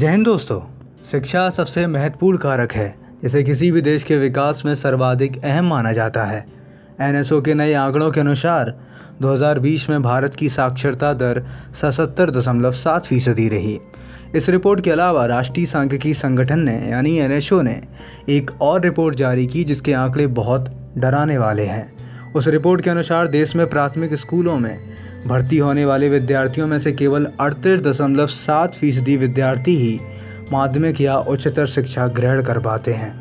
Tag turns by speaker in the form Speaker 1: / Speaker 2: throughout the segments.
Speaker 1: जय हिंद दोस्तों। शिक्षा सबसे महत्वपूर्ण कारक है जिसे किसी भी देश के विकास में सर्वाधिक अहम माना जाता है। एनएसओ के नए आंकड़ों के अनुसार 2020 में भारत की साक्षरता दर 77.7% रही। इस रिपोर्ट के अलावा राष्ट्रीय सांख्यिकी संगठन ने यानी एनएसओ ने एक और रिपोर्ट जारी की जिसके आंकड़े बहुत डराने वाले हैं। उस रिपोर्ट के अनुसार देश में प्राथमिक स्कूलों में भर्ती होने वाले विद्यार्थियों में से केवल 38.7% विद्यार्थी ही माध्यमिक या उच्चतर शिक्षा ग्रहण कर पाते हैं।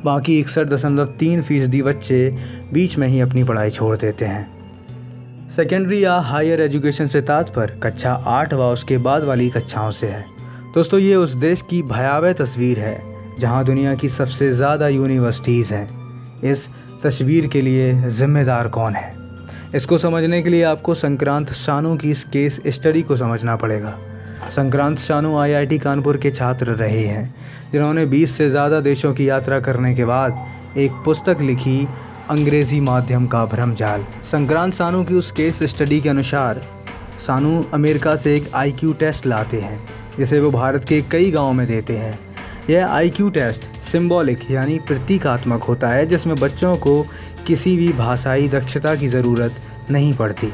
Speaker 1: बाकी 61.3% बच्चे बीच में ही अपनी पढ़ाई छोड़ देते हैं। सेकेंडरी या हायर एजुकेशन से तात्पर्य कक्षा 8 व उसके बाद वाली कक्षाओं से है। दोस्तों, ये उस देश की भयावह तस्वीर है जहां दुनिया की सबसे ज़्यादा यूनिवर्सिटीज़ हैं। इस तस्वीर के लिए जिम्मेदार कौन है, इसको समझने के लिए आपको संक्रांत सानू की इस केस स्टडी को समझना पड़ेगा। संक्रांत सानू आईआईटी कानपुर के छात्र रहे हैं जिन्होंने 20 से ज़्यादा देशों की यात्रा करने के बाद एक पुस्तक लिखी, अंग्रेज़ी माध्यम का भ्रमजाल। संक्रांत सानू की उस केस स्टडी के अनुसार सानू अमेरिका से एक आईक्यू टेस्ट लाते हैं जिसे वो भारत के कई गाँव में देते हैं। यह आईक्यू टेस्ट सिंबॉलिक यानी प्रतीकात्मक होता है जिसमें बच्चों को किसी भी भाषाई दक्षता की ज़रूरत नहीं पड़ती।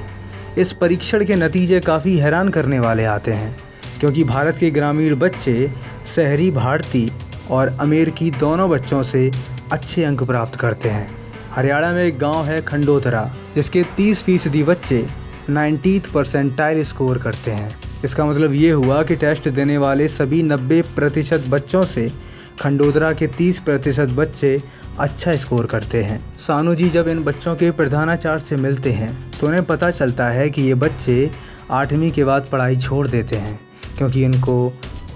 Speaker 1: इस परीक्षण के नतीजे काफ़ी हैरान करने वाले आते हैं क्योंकि भारत के ग्रामीण बच्चे शहरी भारतीय और अमेरिकी दोनों बच्चों से अच्छे अंक प्राप्त करते हैं। हरियाणा में एक गांव है खंडोतरा जिसके 30% बच्चे 90th परसेंटाइल स्कोर करते हैं। इसका मतलब ये हुआ कि टेस्ट देने वाले सभी 90% बच्चों से खंडोतरा के 30% बच्चे अच्छा स्कोर करते हैं। सानू जी जब इन बच्चों के प्रधानाचार्य से मिलते हैं तो उन्हें पता चलता है कि ये बच्चे 8वीं के बाद पढ़ाई छोड़ देते हैं क्योंकि इनको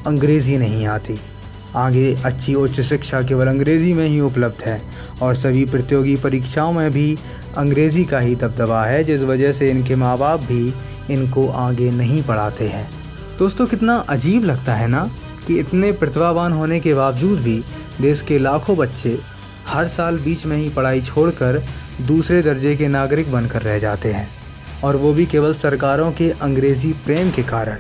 Speaker 1: अंग्रेज़ी नहीं आती। आगे अच्छी उच्च शिक्षा केवल अंग्रेज़ी में ही उपलब्ध है और सभी प्रतियोगी परीक्षाओं में भी अंग्रेज़ी का ही दबदबा है, जिस वजह से इनके माँ बाप भी इनको आगे नहीं पढ़ाते हैं। दोस्तों, कितना अजीब लगता है ना कि इतने प्रतिभावान होने के बावजूद भी देश के लाखों बच्चे हर साल बीच में ही पढ़ाई छोड़कर दूसरे दर्जे के नागरिक बनकर रह जाते हैं, और वो भी केवल सरकारों के अंग्रेज़ी प्रेम के कारण।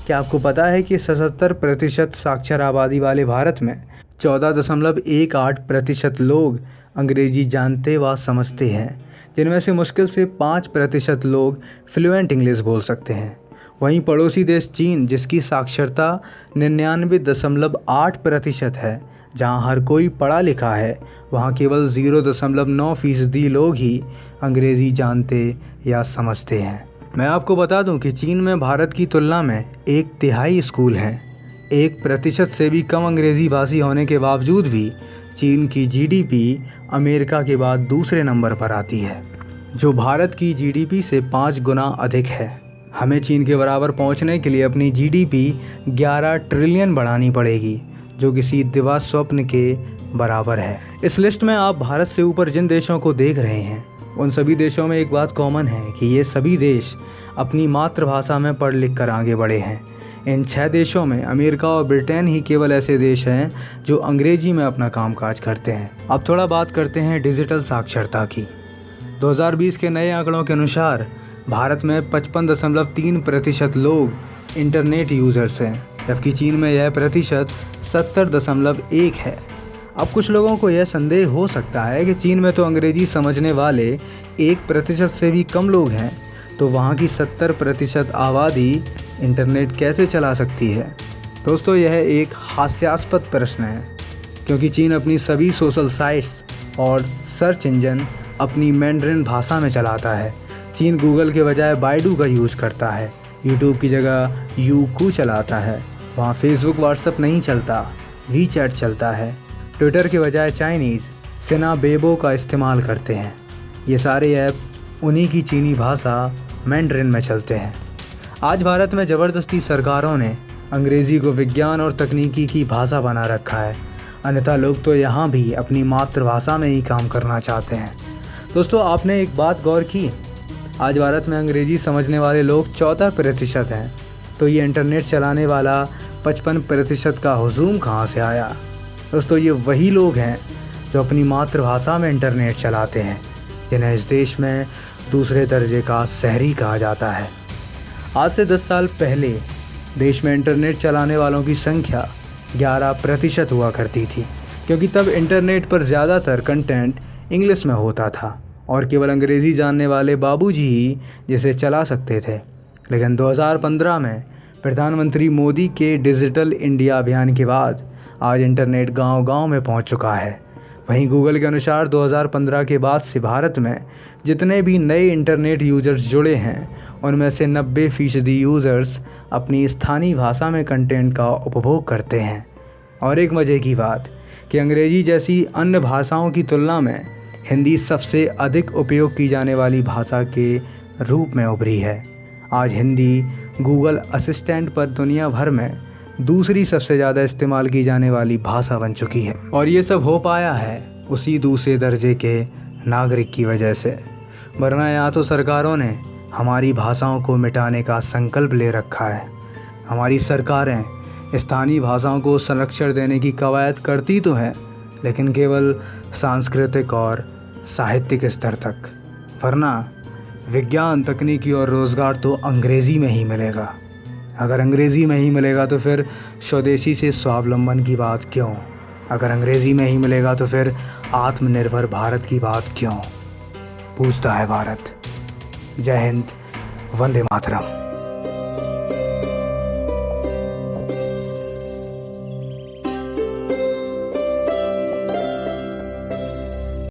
Speaker 1: क्या आपको पता है कि 77% साक्षर आबादी वाले भारत में 14.18% लोग अंग्रेज़ी जानते व समझते हैं, जिनमें से मुश्किल से 5% लोग फ्लुएंट इंग्लिश बोल सकते हैं। वहीं पड़ोसी देश चीन, जिसकी साक्षरता 99.8% है, जहां हर कोई पढ़ा लिखा है, वहां केवल 0.9% लोग ही अंग्रेज़ी जानते या समझते हैं। मैं आपको बता दूं कि चीन में भारत की तुलना में 1/3 स्कूल हैं। 1% से भी कम अंग्रेज़ी भाषी होने के बावजूद भी चीन की जीडीपी अमेरिका के बाद दूसरे नंबर पर आती है, जो भारत की जीडीपी से 5 गुना अधिक है। हमें चीन के बराबर पहुंचने के लिए अपनी जीडीपी 11 ट्रिलियन बढ़ानी पड़ेगी, जो किसी दिवा स्वप्न के बराबर है। इस लिस्ट में आप भारत से ऊपर जिन देशों को देख रहे हैं उन सभी देशों में एक बात कॉमन है कि ये सभी देश अपनी मातृभाषा में पढ़ लिख कर आगे बढ़े हैं। इन 6 देशों में अमेरिका और ब्रिटेन ही केवल ऐसे देश हैं जो अंग्रेजी में अपना कामकाज करते हैं। अब थोड़ा बात करते हैं डिजिटल साक्षरता की। 2020 के नए आंकड़ों के अनुसार भारत में 55.3% लोग इंटरनेट यूज़र्स हैं, जबकि चीन में यह प्रतिशत 70.1 है। अब कुछ लोगों को यह संदेह हो सकता है कि चीन में तो अंग्रेज़ी समझने वाले 1% से भी कम लोग हैं, तो वहाँ की 70% आबादी इंटरनेट कैसे चला सकती है। दोस्तों, यह एक हास्यास्पद प्रश्न है क्योंकि चीन अपनी सभी सोशल साइट्स और सर्च इंजन अपनी मैंड्रिन भाषा में चलाता है। चीन गूगल के बजाय बाइडू का यूज़ करता है, यूट्यूब की जगह यूकू चलाता है। वहाँ फेसबुक व्हाट्सएप नहीं चलता, वीचैट चलता है। ट्विटर के बजाय चाइनीज़ सिनाबेबो का इस्तेमाल करते हैं। ये सारे ऐप उन्हीं की चीनी भाषा मैंड्रिन में चलते हैं। आज भारत में ज़बरदस्ती सरकारों ने अंग्रेज़ी को विज्ञान और तकनीकी की भाषा बना रखा है, अन्यथा लोग तो यहाँ भी अपनी मातृभाषा में ही काम करना चाहते हैं। दोस्तों, आपने एक बात गौर की, आज भारत में अंग्रेज़ी समझने वाले लोग 14% हैं, तो ये इंटरनेट चलाने वाला 55% का हुजूम कहाँ से आया। दोस्तों, ये वही लोग हैं जो अपनी मातृभाषा में इंटरनेट चलाते हैं, जिन्हें इस देश में दूसरे दर्जे का शहरी कहा जाता है। आज से 10 साल पहले देश में इंटरनेट चलाने वालों की संख्या 11% हुआ करती थी, क्योंकि तब इंटरनेट पर ज़्यादातर कंटेंट इंग्लिश में होता था और केवल अंग्रेज़ी जानने वाले बाबूजी ही जिसे चला सकते थे। लेकिन 2015 में प्रधानमंत्री मोदी के डिजिटल इंडिया अभियान के बाद आज इंटरनेट गांव-गांव में पहुंच चुका है। वहीं गूगल के अनुसार 2015 के बाद से भारत में जितने भी नए इंटरनेट यूज़र्स जुड़े हैं, उनमें से 90% यूज़र्स अपनी स्थानीय भाषा में कंटेंट का उपभोग करते हैं। और एक मज़े की बात कि अंग्रेज़ी जैसी अन्य भाषाओं की तुलना में हिंदी सबसे अधिक उपयोग की जाने वाली भाषा के रूप में उभरी है। आज हिंदी गूगल असिस्टेंट पर दुनिया भर में दूसरी सबसे ज़्यादा इस्तेमाल की जाने वाली भाषा बन चुकी है। और ये सब हो पाया है उसी दूसरे दर्जे के नागरिक की वजह से, वरना या तो सरकारों ने हमारी भाषाओं को मिटाने का संकल्प ले रखा है। हमारी सरकारें स्थानीय भाषाओं को संरक्षण देने की कवायद करती तो हैं, लेकिन केवल सांस्कृतिक और साहित्यिक स्तर तक, वरना विज्ञान, तकनीकी और रोज़गार तो अंग्रेज़ी में ही मिलेगा। अगर अंग्रेज़ी में ही मिलेगा तो फिर स्वदेशी से स्वावलंबन की बात क्यों? अगर अंग्रेज़ी में ही मिलेगा तो फिर आत्मनिर्भर भारत की बात क्यों? पूछता है भारत। जय हिंद, वंदे मातरम।